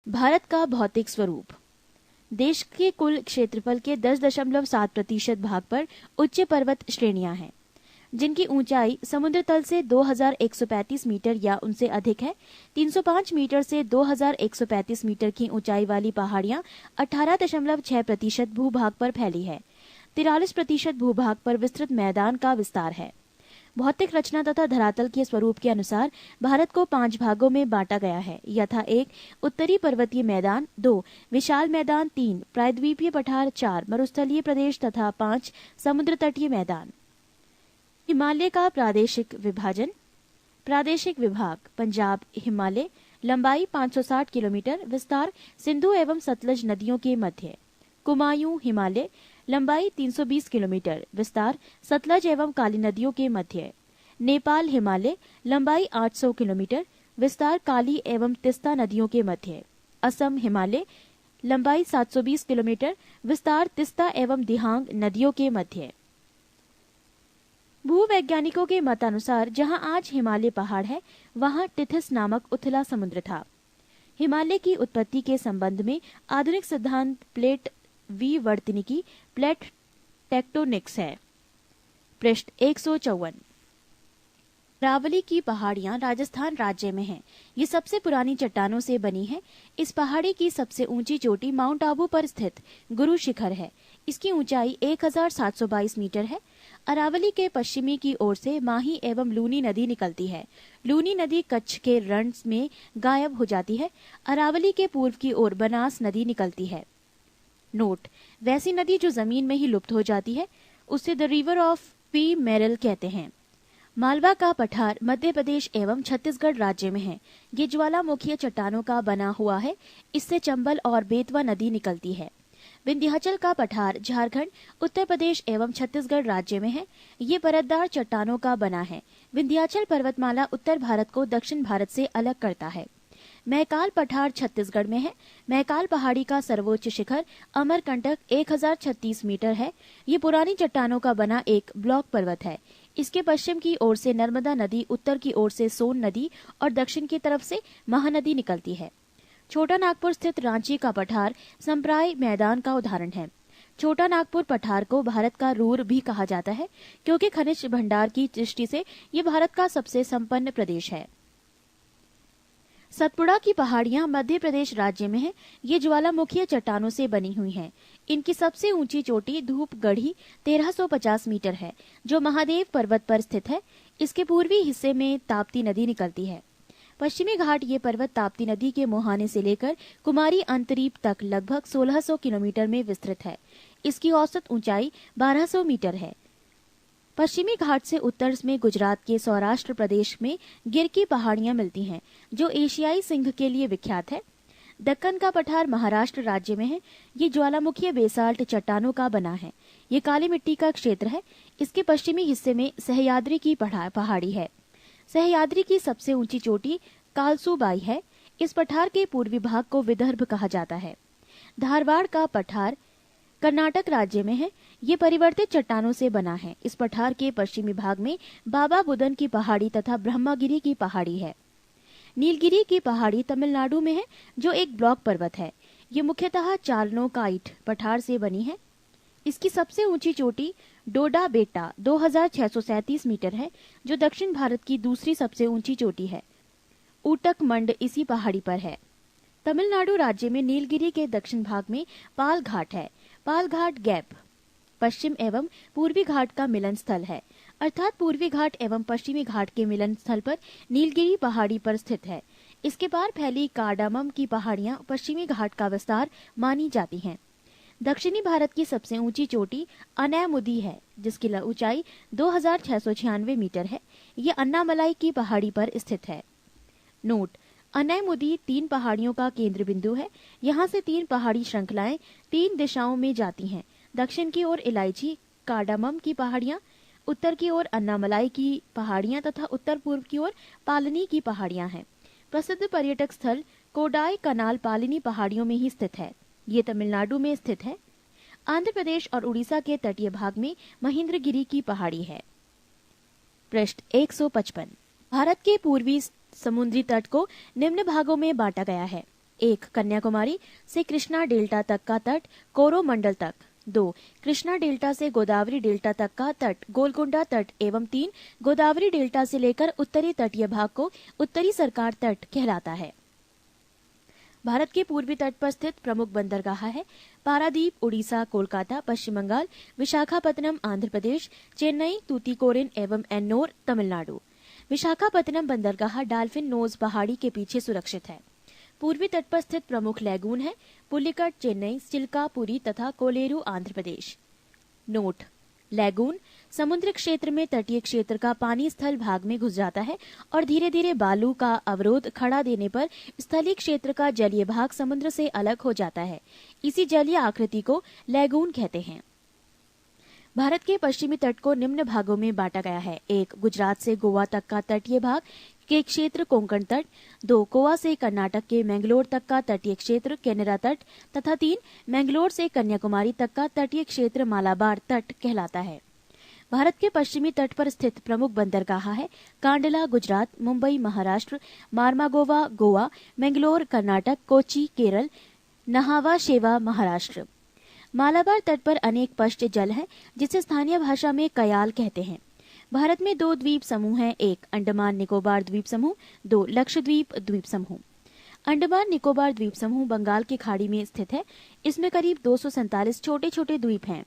भारत का भौतिक स्वरूप। देश के कुल क्षेत्रफल के 10.7% भाग पर उच्च पर्वत श्रेणियां हैं, जिनकी ऊंचाई समुद्र तल से 2135 मीटर या उनसे अधिक है। 305 मीटर से 2135 मीटर की ऊंचाई वाली पहाड़ियां 18.6% भूभाग पर फैली है। 43% भूभाग पर विस्तृत मैदान का विस्तार है। भौतिक रचना तथा धरातल के स्वरूप के अनुसार भारत को 5 भागों में बांटा गया है, यथा 1 उत्तरी पर्वतीय मैदान, 2 विशाल मैदान, 3 प्रायद्वीपीय पठार, 4 मरुस्थलीय प्रदेश तथा 5 समुद्र तटीय मैदान। हिमालय का प्रादेशिक विभाजन। प्रादेशिक विभाग। पंजाब हिमालय, लंबाई 560 किलोमीटर, विस्तार सिंधु एवं सतलज नदियों के मध्य। कुमायूं हिमालय, लंबाई 320 किलोमीटर, विस्तार सतलज एवं काली नदियों के मध्य। नेपाल हिमालय, लंबाई 800 किलोमीटर, विस्तार काली एवं तिस्ता नदियों के मध्य। असम हिमालय, लंबाई 720 किलोमीटर, विस्तार तिस्ता एवं दिहांग नदियों के मध्य। भूवैज्ञानिकों के मतानुसार जहां आज हिमालय पहाड़ है, वहां टिथिस नामक उथला समुद्र था। हिमालय की उत्पत्ति के संबंध में आधुनिक सिद्धांत प्लेट विवर्तनिकी प्लेट टेक्टोनिक्स है। पृष्ठ 154। अरावली की पहाड़ियां राजस्थान राज्य में हैं। ये सबसे पुरानी चट्टानों से बनी है। इस पहाड़ी की सबसे ऊंची चोटी माउंट आबू पर स्थित गुरु शिखर है। इसकी ऊंचाई 1722 मीटर है। अरावली के पश्चिमी की ओर से माही एवं लूनी नदी निकलती है। लूनी नदी कच्छ के रण में गायब हो जाती है। अरावली के पूर्व की ओर बनास नदी निकलती है। नोट: वैसी नदी जो जमीन में ही लुप्त हो जाती है, उसे the river of P Meryl कहते हैं। मालवा का पठार मध्य प्रदेश एवं छत्तीसगढ़ राज्य में है। ये ज्वालामुखीय चट्टानों का बना हुआ है। इससे चंबल और बेतवा नदी निकलती है। विंध्याचल का पठार झारखंड, उत्तर प्रदेश एवं छत्तीसगढ़ राज्य में है। ये परतदार चट्टानों का बना है। विंध्याचल पर्वतमाला उत्तर भारत को दक्षिण भारत से अलग करता है। महकाल पठार छत्तीसगढ़ में है। महकाल पहाड़ी का सर्वोच्च शिखर अमरकंटक 1036 मीटर है। ये पुरानी चट्टानों का बना एक ब्लॉक पर्वत है। इसके पश्चिम की ओर से नर्मदा नदी, उत्तर की ओर से सोन नदी और दक्षिण की तरफ से महानदी निकलती है। छोटा नागपुर स्थित रांची का पठार संप्राय मैदान का उदाहरण है। छोटा नागपुर पठार को भारत का रूर भी कहा जाता है, क्योंकि खनिज भंडार की दृष्टि से ये भारत का सबसे संपन्न प्रदेश है। सतपुड़ा की पहाड़ियां मध्य प्रदेश राज्य में है। ये ज्वालामुखीय चट्टानों से बनी हुई हैं। इनकी सबसे ऊंची चोटी धूपगढ़ी 1350 मीटर है, जो महादेव पर्वत पर स्थित है। इसके पूर्वी हिस्से में ताप्ती नदी निकलती है। पश्चिमी घाट ये पर्वत ताप्ती नदी के मुहाने से लेकर कुमारी अंतरीप तक लगभग 1600 किलोमीटर में विस्तृत है। इसकी औसत ऊंचाई 1200 मीटर है। पश्चिमी घाट से उत्तर में गुजरात के सौराष्ट्र प्रदेश में गिर की पहाड़ियां मिलती हैं, जो एशियाई सिंह के लिए विख्यात है। दक्कन का पठार महाराष्ट्र राज्य में है। ये ज्वालामुखीय बेसाल्ट चट्टानों का बना है। ये काली मिट्टी का क्षेत्र है। इसके पश्चिमी हिस्से में सह्याद्री की पहाड़ी है। सह्याद्री की सबसे ऊंची चोटी कालसूबाई है। इस पठार के पूर्वी भाग को विदर्भ कहा जाता है। धारवाड़ का पठार कर्नाटक राज्य में है। ये परिवर्तित चट्टानों से बना है। इस पठार के पश्चिमी भाग में बाबा बुदन की पहाड़ी तथा ब्रह्मगिरी की पहाड़ी है। नीलगिरी की पहाड़ी तमिलनाडु में है, जो एक ब्लॉक पर्वत है। ये मुख्यतः चालनोकाइट पठार से बनी है। इसकी सबसे ऊंची चोटी डोडा बेटा 2637 मीटर है, जो दक्षिण भारत की दूसरी सबसे ऊंची चोटी है। ऊटक मंड इसी पहाड़ी पर है। तमिलनाडु राज्य में नीलगिरी के दक्षिण भाग में पाल घाट है। पाल घाट गैप पश्चिम एवं पूर्वी घाट का मिलन स्थल है, अर्थात पूर्वी घाट एवं पश्चिमी घाट के मिलन स्थल पर नीलगिरी पहाड़ी पर स्थित है। इसके पार फैली कार्डामम की पहाड़ियां पश्चिमी घाट का विस्तार मानी जाती हैं। दक्षिणी भारत की सबसे ऊंची चोटी अनैमुदी है, जिसकी ऊंचाई 2696 मीटर है। ये अन्नामलाई की पहाड़ी पर स्थित है। नोट: अनैमुदी 3 पहाड़ियों का केंद्र बिंदु है। यहाँ से 3 पहाड़ी श्रृंखलाएं 3 दिशाओं में जाती हैं। दक्षिण की ओर इलायची कार्डामम की पहाड़ियां, उत्तर की ओर अन्नामलाई की पहाड़ियां तथा उत्तर पूर्व की ओर पालनी की पहाड़ियां हैं। प्रसिद्ध पर्यटक स्थल कोडाई कनाल पालनी पहाड़ियों में ही स्थित है। ये तमिलनाडु में स्थित है। आंध्र प्रदेश और उड़ीसा के तटीय भाग में महेंद्रगिरी की पहाड़ी है। पृष्ठ 155। भारत के पूर्वी समुद्री तट को निम्न भागों में बांटा गया है। 1. कन्याकुमारी से कृष्णा डेल्टा तक का तट कोरोमंडल तक। 2. कृष्णा डेल्टा से गोदावरी डेल्टा तक का तट गोलकुंडा तट एवं 3. गोदावरी डेल्टा से लेकर उत्तरी तटीय भाग को उत्तरी सरकार तट कहलाता है। भारत के पूर्वी तट पर स्थित प्रमुख बंदरगाह है पारादीप उड़ीसा, कोलकाता पश्चिम बंगाल, विशाखापत्तनम आंध्र प्रदेश, चेन्नई, तूतीकोरिन एवं एन्नोर तमिलनाडु। विशाखापत्तनम बंदरगाह डाल्फिन नोज पहाड़ी के पीछे सुरक्षित है। पूर्वी तट पर स्थित प्रमुख लैगून है पुलिकट चेन्नई, चिल्का पुरी तथा कोलेरू आंध्र प्रदेश। नोट: लैगून समुद्र क्षेत्र में तटीय क्षेत्र का पानी स्थल भाग में घुस जाता है और धीरे धीरे बालू का अवरोध खड़ा देने पर स्थलीय क्षेत्र का जलीय भाग समुद्र से अलग हो जाता है। इसी जलीय आकृति को लैगून कहते हैं। भारत के पश्चिमी तट को निम्न भागों में बांटा गया है। 1. गुजरात से गोवा तक का तटीय भाग के क्षेत्र कोंकण तट। 2. गोवा से कर्नाटक के मैंगलोर तक का तटीय क्षेत्र केनरा तट तथा 3. मैंगलोर से कन्याकुमारी तक का तटीय क्षेत्र मालाबार तट कहलाता है। भारत के पश्चिमी तट पर स्थित प्रमुख बंदरगाह है कांडला गुजरात, मुंबई महाराष्ट्र, मार्मागोवा गोवा, मैंगलोर कर्नाटक, कोची केरल, नहावा शेवा महाराष्ट्र। मालाबार तट पर अनेक पश्च जल है जिसे स्थानीय भाषा में कयाल कहते हैं। भारत में 2 द्वीप समूह हैं। 1. अंडमान निकोबार द्वीप समूह। 2. लक्षद्वीप द्वीप समूह। अंडमान निकोबार द्वीप समूह बंगाल की खाड़ी में स्थित है। इसमें करीब 247 छोटे छोटे द्वीप हैं।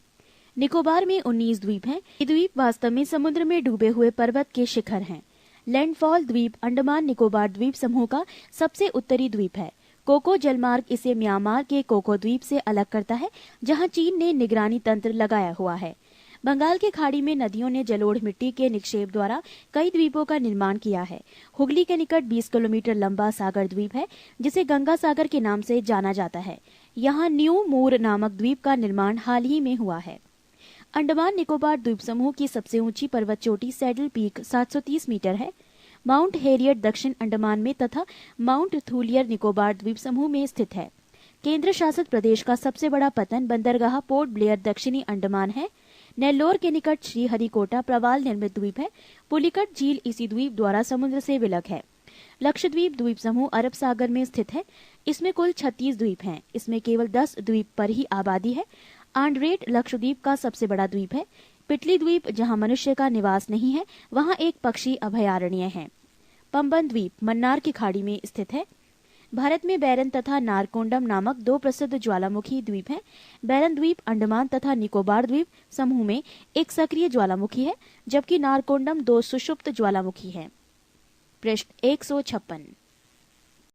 निकोबार में 19 द्वीप हैं। ये द्वीप वास्तव में समुद्र में डूबे हुए पर्वत के शिखर हैं। लैंडफॉल द्वीप अंडमान निकोबार द्वीप समूह का सबसे उत्तरी द्वीप है। कोको जलमार्ग इसे म्यांमार के कोको द्वीप से अलग करता है, जहां चीन ने निगरानी तंत्र लगाया हुआ है। बंगाल की खाड़ी में नदियों ने जलोढ़ मिट्टी के निक्षेप द्वारा कई द्वीपों का निर्माण किया है। हुगली के निकट 20 किलोमीटर लंबा सागर द्वीप है, जिसे गंगा सागर के नाम से जाना जाता है। यहाँ न्यू मूर नामक द्वीप का निर्माण हाल ही में हुआ है। अंडमान निकोबार द्वीप समूह की सबसे ऊंची पर्वत चोटी सैडल पीक 730 मीटर है। माउंट हेरियट दक्षिण अंडमान में तथा माउंट थूलियर निकोबार द्वीप समूह में स्थित है। केंद्र शासित प्रदेश का सबसे बड़ा पतन बंदरगाह पोर्ट ब्लेयर दक्षिणी अंडमान है। नेल्लोर के निकट श्रीहरिकोटा प्रवाल निर्मित द्वीप है। पुलिकट झील इसी द्वीप द्वारा समुद्र से विलग है। लक्षद्वीप द्वीप समूह अरब सागर में स्थित है। इसमें कुल 36 द्वीप हैं। इसमें केवल 10 द्वीप पर ही आबादी है। आंड्रेट लक्षद्वीप का सबसे बड़ा द्वीप है। पिटली द्वीप जहां मनुष्य का निवास नहीं है, वहां एक पक्षी अभयारण्य है। पंबन द्वीप मन्नार की खाड़ी में स्थित है। भारत में बैरन तथा नारकोंडम नामक 2 प्रसिद्ध ज्वालामुखी द्वीप हैं। बैरन द्वीप अंडमान तथा निकोबार द्वीप समूह में एक सक्रिय ज्वालामुखी है, जबकि नारकोंडम 2 सुषुप्त ज्वालामुखी है। पृष्ठ 156।